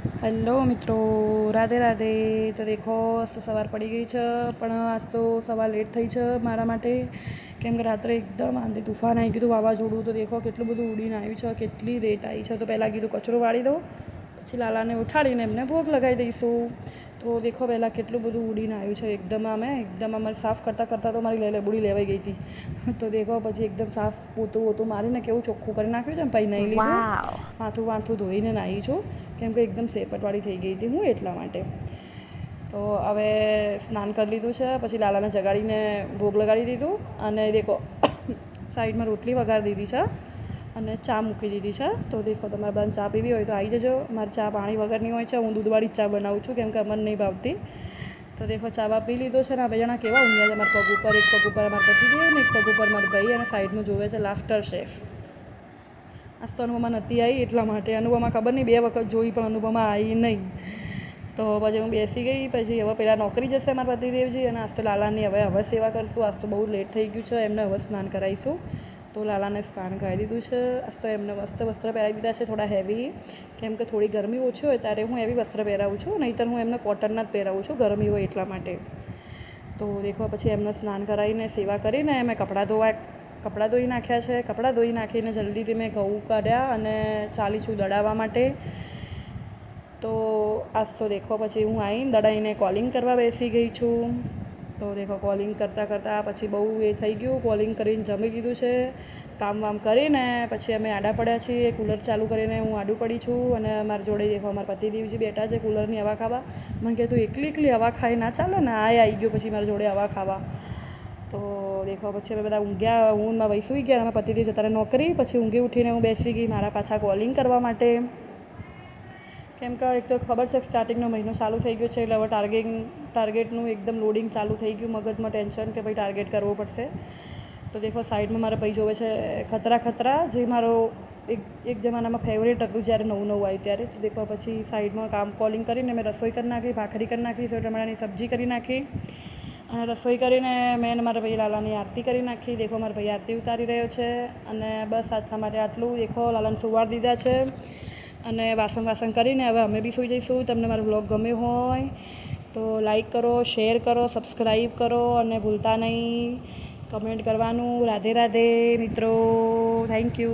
Hello મિત્રો, રાધે રાધે. તો દેખો તો સવાર પડી ગઈ છે, પણ આજ તો સવાર લેટ થઈ છે મારા માટે, કેમ કે રાત્રે એકદમ આંધી તુફાન આવી ગયું વાવાઝોડું. તો દેખો કેટલું બધું ઉડીને આવ્યું છે, કેટલી રેત આવી છે. તો પહેલાં કીધું કચરો વાળી દો, પછી લાલાને ઉઠાડીને એમને ભોગ લગાવી દઈશું. તો દેખો પહેલાં કેટલું બધું ઉડીને આવ્યું છે એકદમ. એકદમ અમારે સાફ કરતાં કરતાં તો મારી લેબુડી લેવાઈ ગઈ હતી. તો દેખો પછી એકદમ સાફ પોતું મારીને કેવું ચોખ્ખું કરી નાખ્યું છે ને, પછી નહીં લીધું, માથું વાથું ધોઈને નાહી છું, કેમ કે એકદમ સેપટવાળી થઈ ગઈ હતી હું એટલા માટે. તો હવે સ્નાન કરી લીધું છે, પછી લાલાને જગાડીને ભોગ લગાડી દીધું. અને દેખો સાઈડમાં રોટલી વઘારી દીધી છે અને ચા મૂકી દીધી છે. તો દેખો તમારે બધાને ચા પીવી હોય તો આવી જજો. મારી ચા પાણી વગરની હોય છે, હું દૂધવાળી જ ચા બનાવું છું, કેમ કે અમને નહીં ભાવતી. તો દેખો ચા પી લીધો છે ને. બે જણા કેવા ઊંઘ્યા છે મારા પગ ઉપર, એક પગ ઉપર મારા પતિ ને એક પગ ઉપર મારા ભાઈ, અને સાઈડમાં જોવે છે લાફ્ટર શેફ. આજ તો અનુપમા નથી આવી એટલા માટે. અનુપમા ખબર નહીં 2 વખત જોઈ, પણ અનુપમા આવી નહીં. તો પછી હું બેસી ગઈ. પછી હવે પહેલાં નોકરી જશે મારા પતિદેવજી, અને આજ તો લાલાની હવે સેવા કરશું. આજ તો બહુ લેટ થઈ ગયું છે, એમને હવે સ્નાન કરાવીશું. તો લાલાને સ્નાન કરાવી દીધું છે. આજ તો એમને વસ્ત્ર પહેરાવી દીધા છે થોડા હેવી, કેમ કે થોડી ગરમી ઓછી હોય ત્યારે હું હેવી વસ્ત્ર પહેરાવું છું, નહીંતર હું એમને કોટનના જ પહેરાવું છું ગરમી હોય એટલા માટે. તો દેખો પછી એમને સ્નાન કરાવીને સેવા કરીને મેં કપડાં ધોઈ નાખ્યા છે. કપડાં ધોઈ નાખીને જલ્દીથી મેં ઘઉં કાઢ્યા અને ચાલી છું દળાવવા માટે. તો આજ તો દેખો પછી હું આવીને દળાઈને કોલિંગ કરવા બેસી ગઈ છું. તો દેખો કોલિંગ કરતાં પછી બહુ એ થઈ ગયું. કોલિંગ કરીને જમી લીધું છે, કામ વામ કરીને પછી અમે આડા પડ્યા છીએ. કૂલર ચાલુ કરીને હું આડું પડી છું, અને મારા જોડે દેખો અમારા પતિદેવજી બેઠા છે કૂલરની હવા ખાવા. મને કહે તું એકલી હવા ખાઈ ના ચાલે ને, આવી ગયો પછી મારા જોડે હવા ખાવા. તો દેખો પછી અમે બધા ઊંઘ્યા, હું મારા ભાઈ સૂઈ ગયા, અમારા પતિદેવ જતા નોકરી. પછી ઊંઘી ઉઠીને હું બેસી ગઈ મારા પાછા કોલિંગ કરવા માટે, કેમ કે એક તો ખબર છે સ્ટાર્ટિંગનો મહિનો ચાલુ થઈ ગયો છે, એટલે હવે ટાર્ગેટનું એકદમ લોડિંગ ચાલુ થઈ ગયું, મગજમાં ટેન્શન કે ભાઈ ટાર્ગેટ કરવો પડશે. તો દેખો સાઈડમાં મારા ભાઈ જોવે છે ખતરા, જે મારો એક જમાનામાં ફેવરેટ હતું જ્યારે નવું આવ્યું ત્યારે. તો દેખો પછી સાઈડમાં કોલિંગ કરીને મેં રસોઈ કરી નાખી, ભાખરી કરી નાખી, સેવ ટમાટાની સબ્જી કરી નાખી, અને રસોઈ કરીને મેં મારા ભાઈ લાલાની આરતી કરી નાખી. દેખો મારા ભાઈ આરતી ઉતારી રહ્યો છે. અને બસ આજના માટે આટલું. દેખો લાલાને સુવાડી દીધા છે, અને વાસણ કરીને હવે અમે બી સૂઈ જઈશું. તમને મારો વ્લોગ ગમ્યો હોય તો લાઈક કરો, શેર કરો, સબસ્ક્રાઈબ કરો, અને ભૂલતા નહીં કમેન્ટ કરવાનું. રાધે રાધે મિત્રો, થેન્ક યુ.